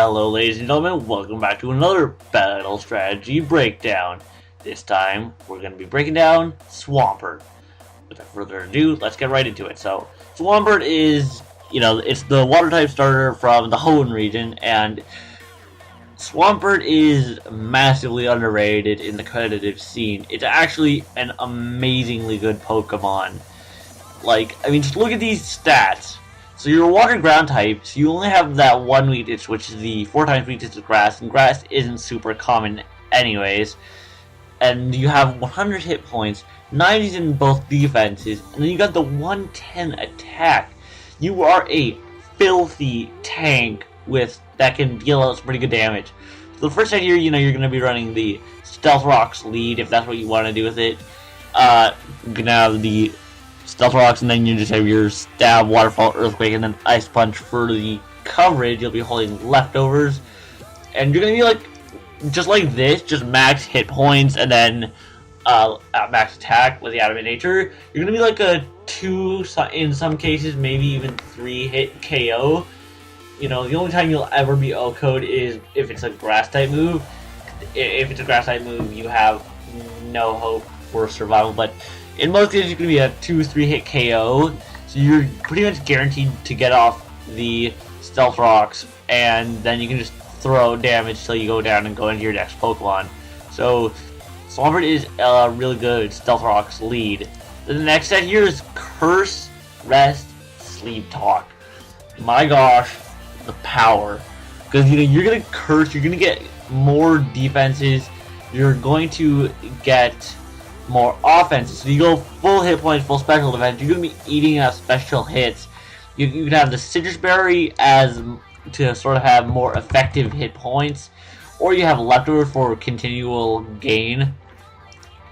Hello ladies and gentlemen, welcome back to another battle strategy breakdown. This time, we're going to be breaking down Swampert. Without further ado, let's get right into it. So, Swampert is, it's the water type starter from the Hoenn region, and Swampert is massively underrated in the competitive scene. It's actually an amazingly good Pokemon. Just look at these stats. So you're a water ground type, so you only have that one weakness, which is the 4 times weakness to grass, and grass isn't super common anyways. And you have 100 hit points, 90s in both defenses, and then you got the 110 attack. You are a filthy tank that can deal out some pretty good damage. So the first set here, you're going to be running the Stealth Rocks lead, if that's what you want to do with it. You're going to have the Stealth Rocks, and then you just have your Stab, Waterfall, Earthquake, and then Ice Punch for the coverage. You'll be holding leftovers, and you're gonna be just like this, just max hit points, and then max attack with the Adamant Nature. You're gonna be like a 2, in some cases, maybe even 3 hit KO. The only time you'll ever be OHKO'd is if it's a Grass type move. If it's a Grass type move, you have no hope for survival, but in most cases, you're going to be a 2-3 hit KO, so you're pretty much guaranteed to get off the Stealth Rocks, and then you can just throw damage till you go down and go into your next Pokemon. So, Swampert is a really good Stealth Rocks lead. The next set here is Curse, Rest, Sleep Talk. My gosh, the power. Because, you're going to Curse, you're going to get more defenses, you're going to get more offenses. So you go full hit points, full special defense, you're going to be eating up special hits. You can have the Citrus Berry to sort of have more effective hit points, or you have leftover for continual gain.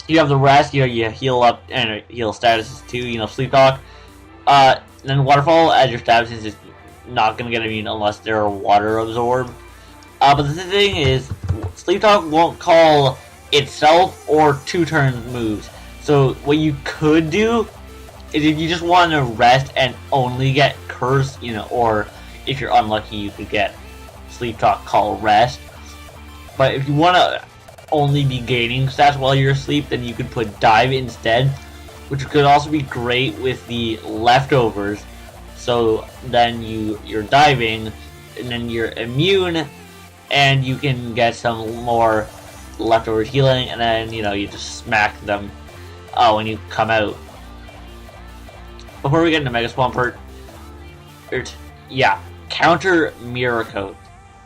You have the rest, you heal up and heal statuses too, Sleep Talk. Then Waterfall, as your statuses is not going to get immune unless they're water absorb. But the thing is, Sleep Talk won't call itself or 2 turn moves. So what you could do is, if you just want to rest and only get Curse, or if you're unlucky, you could get Sleep Talk, Call, Rest. But if you want to only be gaining stats while you're asleep, then you could put Dive instead, which could also be great with the leftovers. So then you're diving, and then you're immune, and you can get some more leftovers healing, and then you just smack them when you come out. Before we get into Mega Swampert, counter Mirror Coat.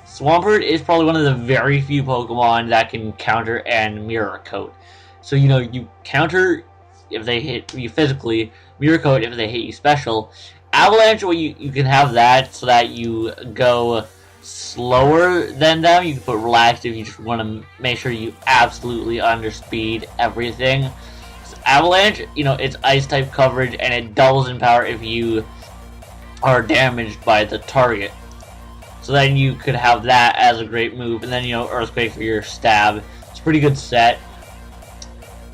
Swampert is probably one of the very few Pokemon that can counter and Mirror Coat. So you counter if they hit you physically, Mirror Coat if they hit you special. Avalanche, you can have that so that you go slower than them. You can put Relaxed if you just want to make sure you absolutely underspeed everything. So Avalanche, it's ice type coverage, and it doubles in power if you are damaged by the target. So then you could have that as a great move, and then Earthquake for your stab. It's a pretty good set.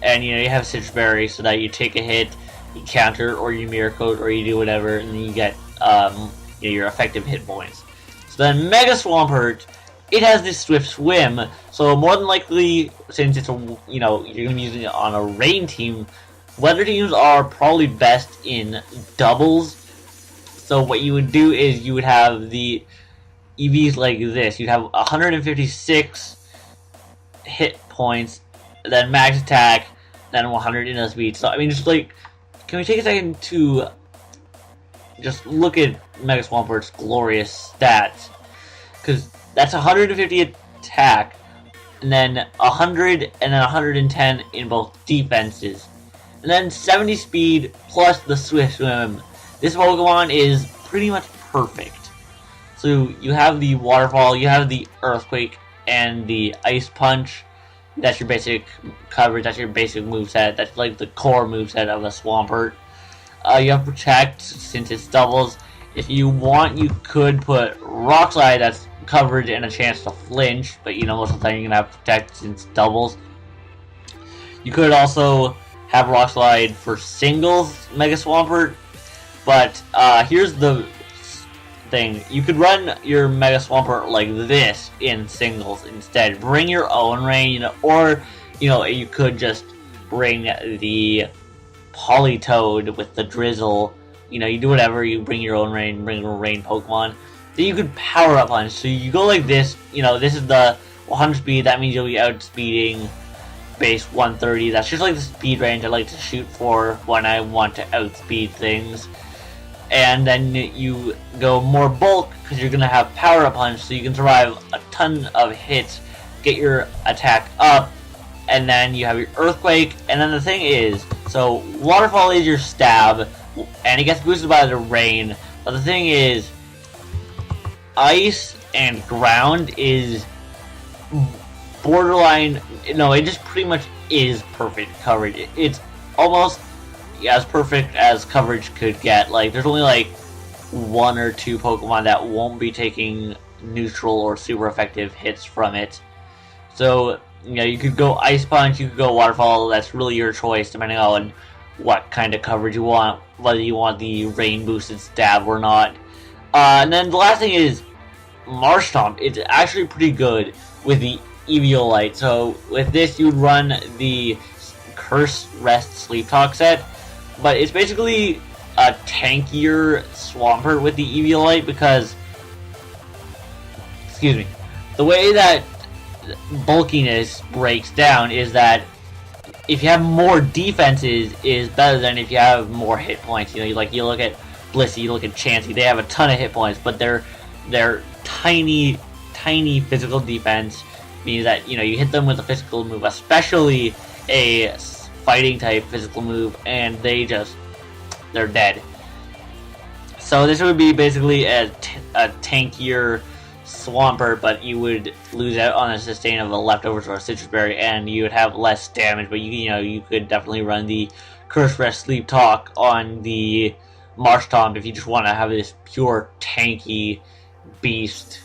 And you have Citrus Berry so that you take a hit, you counter, or you Mirror Coat, or you do whatever, and then you get your effective hit points. Then Mega Swampert, it has this Swift Swim, so more than likely, since it's you're going to be using it on a rain team, weather teams are probably best in doubles. So what you would do is you would have the EVs like this. You'd have 156 hit points, then max attack, then 100 in speed. So can we take a second to just look at Mega Swampert's glorious stats, because that's 150 attack, and then 100, and then 110 in both defenses, and then 70 speed plus the Swift Swim. This Pokemon is pretty much perfect. So you have the Waterfall, you have the Earthquake, and the Ice Punch. That's your basic coverage, that's your basic moveset, that's like the core moveset of a Swampert. You have Protect, since it's doubles. If you want, you could put Rock Slide, that's coverage and a chance to flinch, but most of the time you're going to have Protect since doubles. You could also have Rock Slide for singles Mega Swampert, but here's the thing. You could run your Mega Swampert like this in singles instead. Bring your own rain, or you could just bring the Politoed with the Drizzle. You do whatever. You bring your own rain, bring a rain Pokemon. Then you could power up punch. So you go like this. This is the 100 speed. That means you'll be outspeeding base 130. That's just like the speed range I like to shoot for when I want to outspeed things. And then you go more bulk because you're gonna have power up punch, so you can survive a ton of hits, get your attack up, and then you have your earthquake. And then the thing is, so waterfall is your stab, and it gets boosted by the rain. But the thing is, ice and ground is borderline. No, it just pretty much is perfect coverage. It's almost as perfect as coverage could get. Like, there's only like 1 or 2 Pokemon that won't be taking neutral or super effective hits from it. So, you could go Ice Punch, you could go Waterfall. That's really your choice, depending on what kind of coverage you want, whether you want the rain boosted stab or not. And then the last thing is Marshtomp. It's actually pretty good with the Eviolite. So with this, you would run the Curse, Rest, Sleep Talk set, but it's basically a tankier Swampert with the Eviolite because, the way that bulkiness breaks down is that if you have more defenses is better than if you have more hit points. You look at Blissey, you look at Chansey, they have a ton of hit points, but they're tiny physical defense means that you hit them with a physical move, especially a fighting type physical move, and they're dead. So this would be basically a tankier Swampert, but you would lose out on a sustain of a leftovers or a citrus berry, and you would have less damage. But you could definitely run the Curse, Rest, Sleep, Talk on the Marshtomp if you just want to have this pure tanky beast.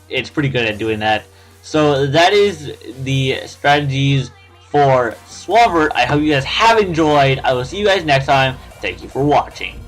It's pretty good at doing that. So that is the strategies for Swampert. I hope you guys have enjoyed. I will see you guys next time. Thank you for watching.